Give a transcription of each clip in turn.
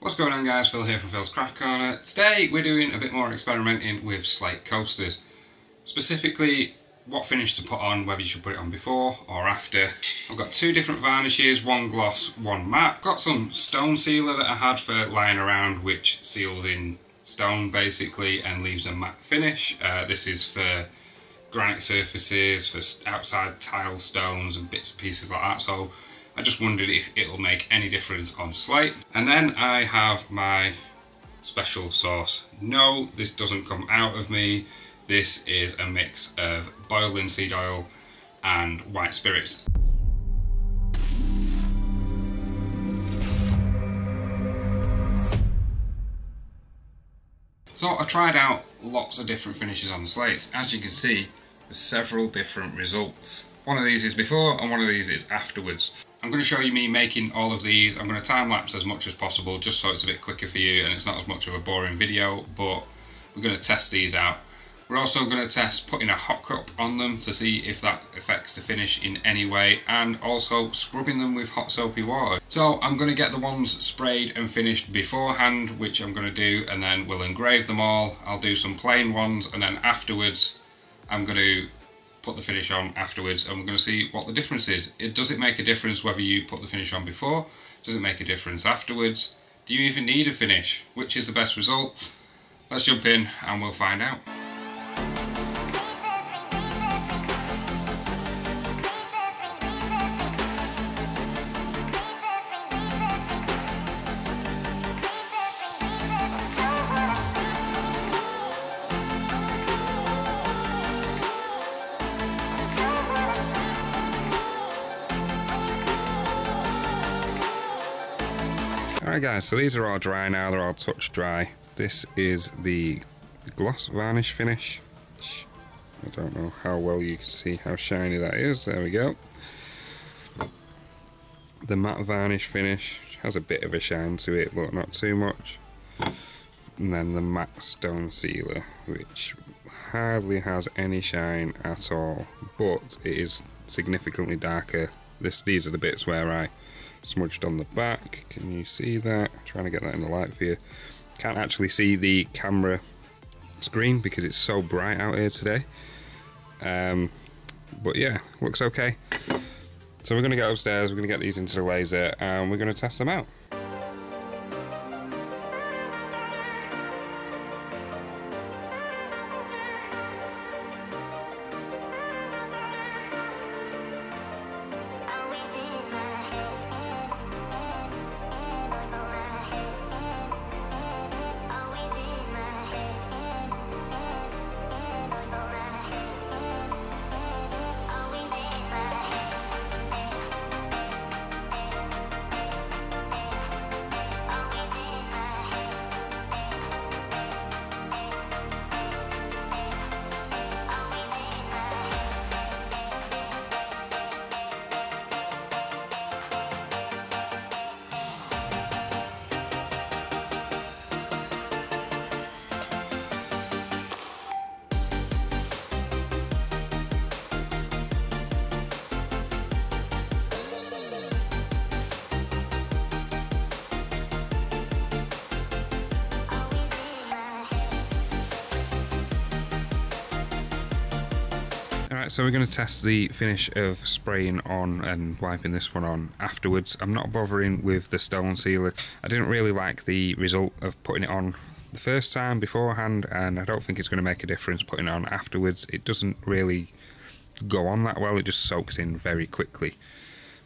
What's going on, guys? Phil here from Philscraftcorner. Today we're doing a bit more experimenting with slate coasters. Specifically what finish to put on, whether you should put it on before or after. I've got two different varnishes, one gloss, one matte. Got some stone sealer that I had for lying around, which seals in stone basically and leaves a matte finish. This is for granite surfaces, for outside tile stones and bits and pieces like that. So I just wondered if it'll make any difference on slate. And then I have my special sauce. No, this doesn't come out of me. This is a mix of boiled linseed oil and white spirits. So I tried out lots of different finishes on the slates. As you can see, there's several different results. One of these is before and one of these is afterwards. I'm going to show you me making all of these. I'm going to time lapse as much as possible just so it's a bit quicker for you and it's not as much of a boring video, but we're going to test these out. We're also going to test putting a hot cup on them to see if that affects the finish in any way, and also scrubbing them with hot soapy water. So I'm going to get the ones sprayed and finished beforehand, which I'm going to do, and then we'll engrave them all. I'll do some plain ones, and then afterwards I'm going to put the finish on afterwards, and we're going to see what the difference is. Does it make a difference whether you put the finish on before? Does it make a difference afterwards? Do you even need a finish? Which is the best result? Let's jump in and we'll find out. Alright guys, so these are all dry now, they're all touch dry. This is the gloss varnish finish. I don't know how well you can see how shiny that is, there we go. The matte varnish finish, which has a bit of a shine to it, but not too much. And then the matte stone sealer, which hardly has any shine at all, but it is significantly darker. These are the bits where I smudged on the back. Can you see that? I'm trying to get that in the light for you. Can't actually see the camera screen because it's so bright out here today. But yeah, looks okay. So we're going to go upstairs, we're going to get these into the laser and we're going to test them out. Alright, so we're going to test the finish of spraying on and wiping this one on afterwards. I'm not bothering with the stone sealer. I didn't really like the result of putting it on the first time beforehand, and I don't think it's going to make a difference putting it on afterwards. It doesn't really go on that well, it just soaks in very quickly.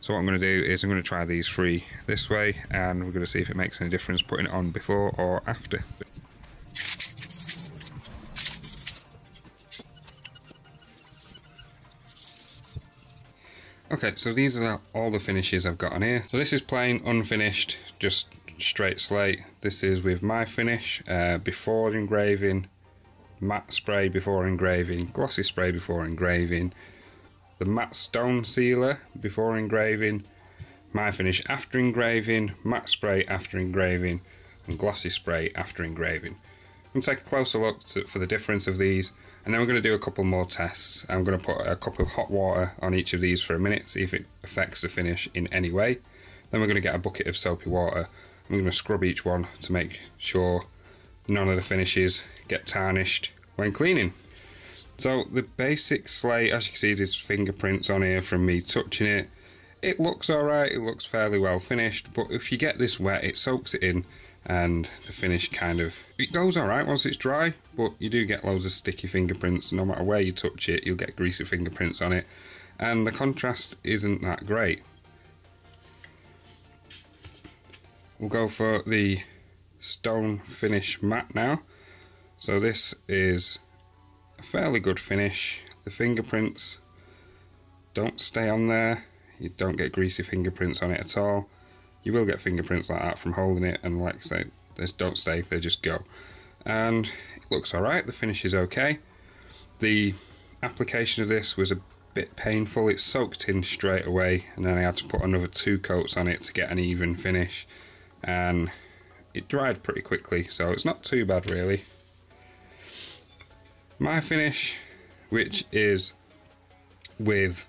So what I'm going to do is I'm going to try these three this way, and we're going to see if it makes any difference putting it on before or after. Okay, so these are all the finishes I've got on here. So this is plain, unfinished, just straight slate. This is with my finish, before engraving, matte spray before engraving, glossy spray before engraving, the matte stone sealer before engraving, my finish after engraving, matte spray after engraving, and glossy spray after engraving. I'm going to take a closer look for the difference of these, and then we're going to do a couple more tests. I'm going to put a cup of hot water on each of these for a minute, see if it affects the finish in any way. Then we're going to get a bucket of soapy water I'm going to scrub each one to make sure none of the finishes get tarnished when cleaning. So the basic slate, as you can see, there's fingerprints on here from me touching it. It looks alright, it looks fairly well finished, but if you get this wet, it soaks it in and the finish it goes alright once it's dry, but you do get loads of sticky fingerprints. No matter where you touch it, you'll get greasy fingerprints on it, and the contrast isn't that great. We'll go for the stone finish matte now. So this is a fairly good finish. The fingerprints don't stay on there. You don't get greasy fingerprints on it at all. You will get fingerprints like that from holding it, and like I say, they don't stay, they just go. And it looks alright, the finish is okay. The application of this was a bit painful. It soaked in straight away, and then I had to put another 2 coats on it to get an even finish. And it dried pretty quickly, so it's not too bad really. My finish, which is with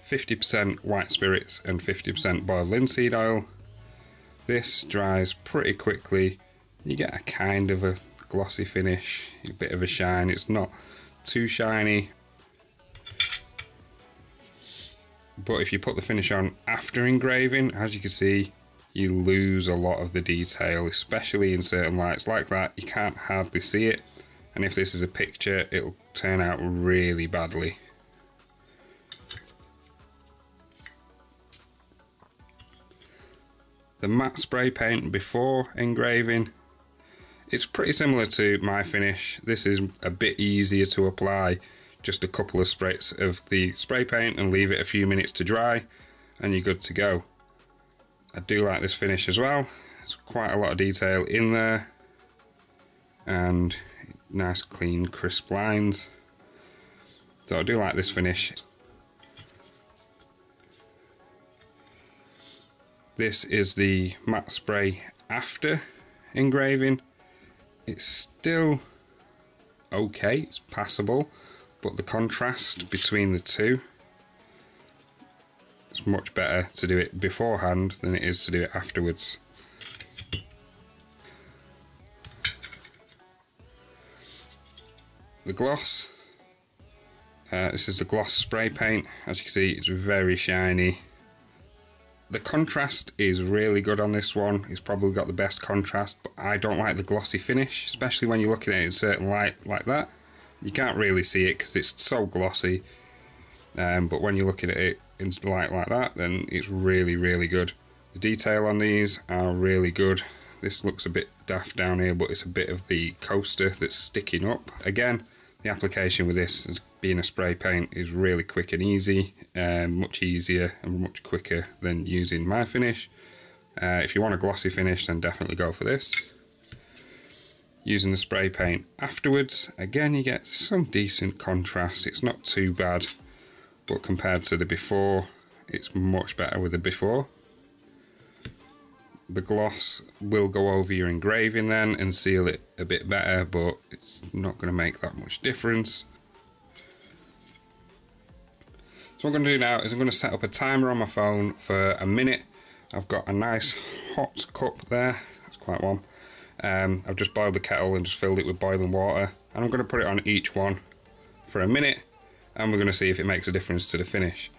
50% white spirits and 50% boiled linseed oil, this dries pretty quickly. You get a kind of a glossy finish, a bit of a shine. It's not too shiny, but if you put the finish on after engraving, as you can see, you lose a lot of the detail, especially in certain lights like that. You can't hardly see it, and if this is a picture, it'll turn out really badly. The matte spray paint before engraving, it's pretty similar to my finish. This is a bit easier to apply. Just a couple of sprays of the spray paint and leave it a few minutes to dry, and you're good to go. I do like this finish as well. There's quite a lot of detail in there, and nice clean crisp lines. So I do like this finish. This is the matte spray after engraving. It's still okay, it's passable, but the contrast between the two, it's much better to do it beforehand than it is to do it afterwards. The gloss, this is the gloss spray paint. As you can see, it's very shiny. The contrast is really good on this one. It's probably got the best contrast, but I don't like the glossy finish, especially when you're looking at it in certain light like that. You can't really see it because it's so glossy, but when you're looking at it in light like that, then it's really, really good. The detail on these are really good. This looks a bit daft down here, but it's a bit of the coaster that's sticking up. Again, the application with this, as being a spray paint, is really quick and easy, much easier and much quicker than using my finish. If you want a glossy finish, then definitely go for this. Using the spray paint afterwards, again you get some decent contrast. It's not too bad, but compared to the before, it's much better with the before. The gloss will go over your engraving then and seal it a bit better, but it's not going to make that much difference. So what I'm going to do now is I'm going to set up a timer on my phone for a minute. I've got a nice hot cup there, that's quite warm. I've just boiled the kettle and just filled it with boiling water, and I'm going to put it on each one for a minute, and we're going to see if it makes a difference to the finish.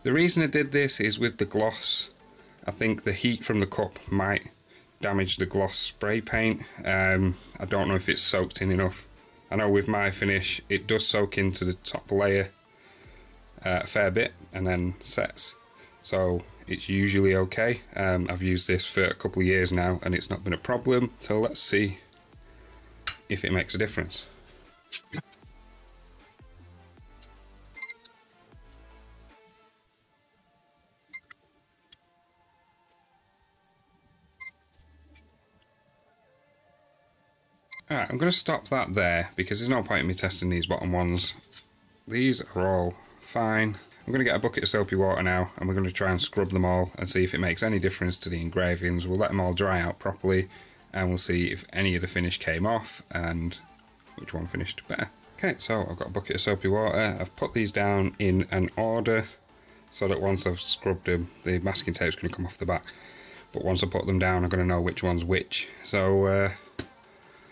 The reason I did this is with the gloss, I think the heat from the cup might damage the gloss spray paint. I don't know if it's soaked in enough. I know with my finish it does soak into the top layer a fair bit and then sets, so it's usually okay. I've used this for a couple of years now and it's not been a problem, so let's see if it makes a difference. Alright, I'm going to stop that there because there's no point in me testing these bottom ones. These are all fine. I'm going to get a bucket of soapy water now and we're going to try and scrub them all and see if it makes any difference to the engravings. We'll let them all dry out properly and we'll see if any of the finish came off and which one finished better. Okay, so I've got a bucket of soapy water. I've put these down in an order so that once I've scrubbed them, the masking tape's going to come off the back. but once I put them down I'm going to know which one's which. So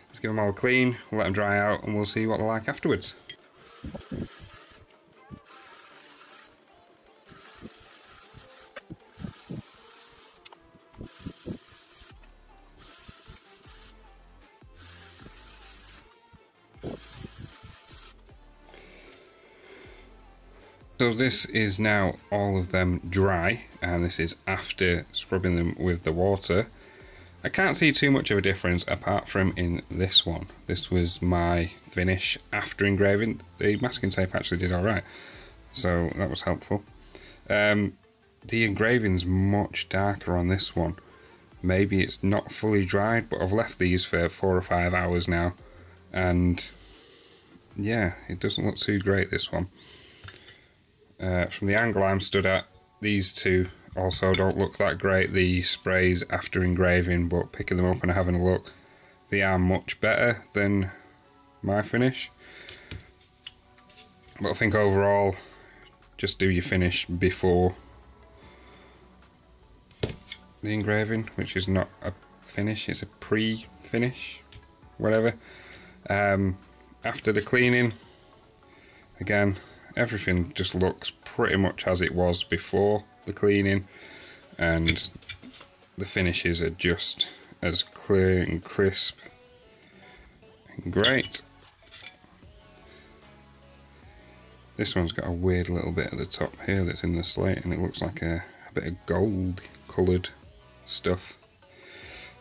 let's give them all a clean, we'll let them dry out, and we'll see what they're like afterwards. So this is now all of them dry, and this is after scrubbing them with the water. I can't see too much of a difference apart from in this one. This was my finish after engraving. The masking tape actually did alright, so that was helpful. The engraving's much darker on this one. Maybe it's not fully dried, but I've left these for 4 or 5 hours now, and yeah, it doesn't look too great, this one. From the angle I'm stood at, these two also don't look that great, the sprays after engraving, but picking them up and having a look, they are much better than my finish. But I think overall, just do your finish before the engraving, which is not a finish, it's a pre-finish, whatever. After the cleaning, again, everything just looks pretty much as it was before the cleaning, and the finishes are just as clear and crisp and great. This one's got a weird little bit at the top here that's in the slate, and it looks like a bit of gold coloured stuff,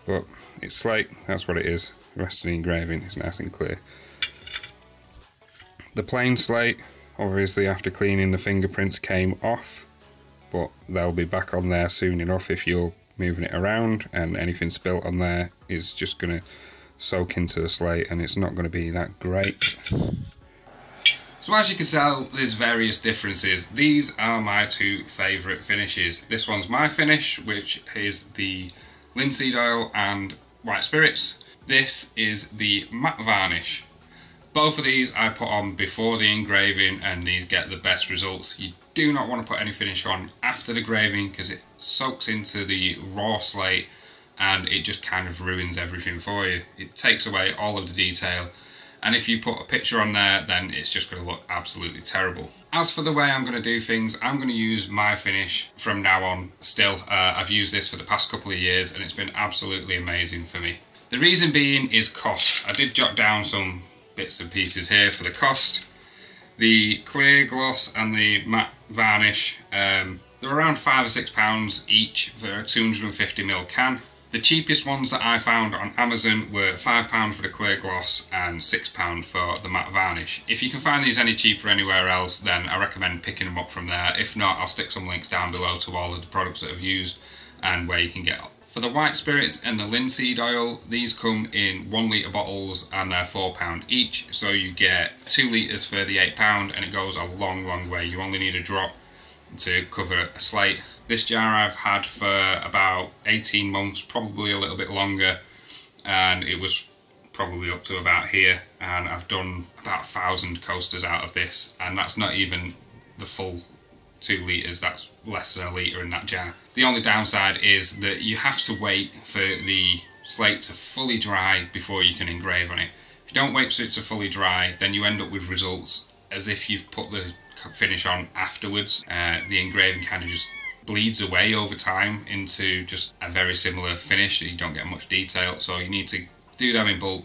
but it's slate, that's what it is. The rest of the engraving is nice and clear. The plain slate, obviously after cleaning, the fingerprints came off, but they'll be back on there soon enough if you're moving it around, and anything spilt on there is just going to soak into the slate and it's not going to be that great. So as you can tell, there's various differences. These are my two favourite finishes. This one's my finish, which is the linseed oil and white spirits. This is the matte varnish. Both of these I put on before the engraving, and these get the best results. You do not want to put any finish on after the engraving because it soaks into the raw slate and it just kind of ruins everything for you. It takes away all of the detail, and if you put a picture on there, then it's just going to look absolutely terrible. As for the way I'm going to do things, I'm going to use my finish from now on still. I've used this for the past couple of years and it's been absolutely amazing for me. The reason being is cost. I did jot down some bits and pieces here for the cost. The clear gloss and the matte varnish, they're around £5 or £6 each for a 250ml can. The cheapest ones that I found on Amazon were £5 for the clear gloss and £6 for the matte varnish. If you can find these any cheaper anywhere else, then I recommend picking them up from there. If not, I'll stick some links down below to all of the products that I've used and where you can get them. For the white spirits and the linseed oil, these come in 1 litre bottles and they're £4 each, so you get 2 litres for the £8 and it goes a long, long way. You only need a drop to cover a slate. This jar I've had for about 18 months, probably a little bit longer, and it was probably up to about here, and I've done about 1,000 coasters out of this, and that's not even the full 2 litres, that's less than a litre in that jar. The only downside is that you have to wait for the slate to fully dry before you can engrave on it. If you don't wait for it to fully dry, then you end up with results as if you've put the finish on afterwards. The engraving kind of just bleeds away over time into just a very similar finish that you don't get much detail, so you need to do them in bulk,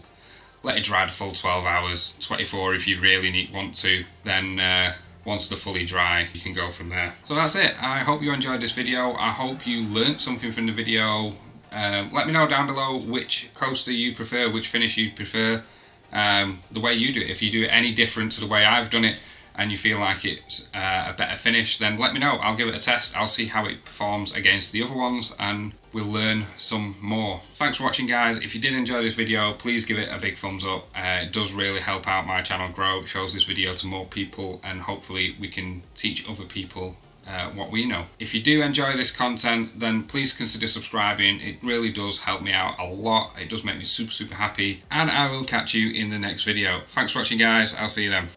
let it dry the full 12 hours, 24 if you really want to, then once they're fully dry you can go from there. So that's it. I hope you enjoyed this video. I hope you learnt something from the video. Let me know down below which coaster you prefer, which finish you prefer, the way you do it. If you do it any different to the way I've done it and you feel like it's a better finish, then let me know. I'll give it a test, I'll see how it performs against the other ones, and we'll learn some more. Thanks for watching, guys. If you did enjoy this video, please give it a big thumbs up. It does really help out my channel grow. It shows this video to more people, and hopefully we can teach other people what we know. If you do enjoy this content, then please consider subscribing. It really does help me out a lot. It does make me super happy, and I will catch you in the next video. Thanks for watching, guys. I'll see you then.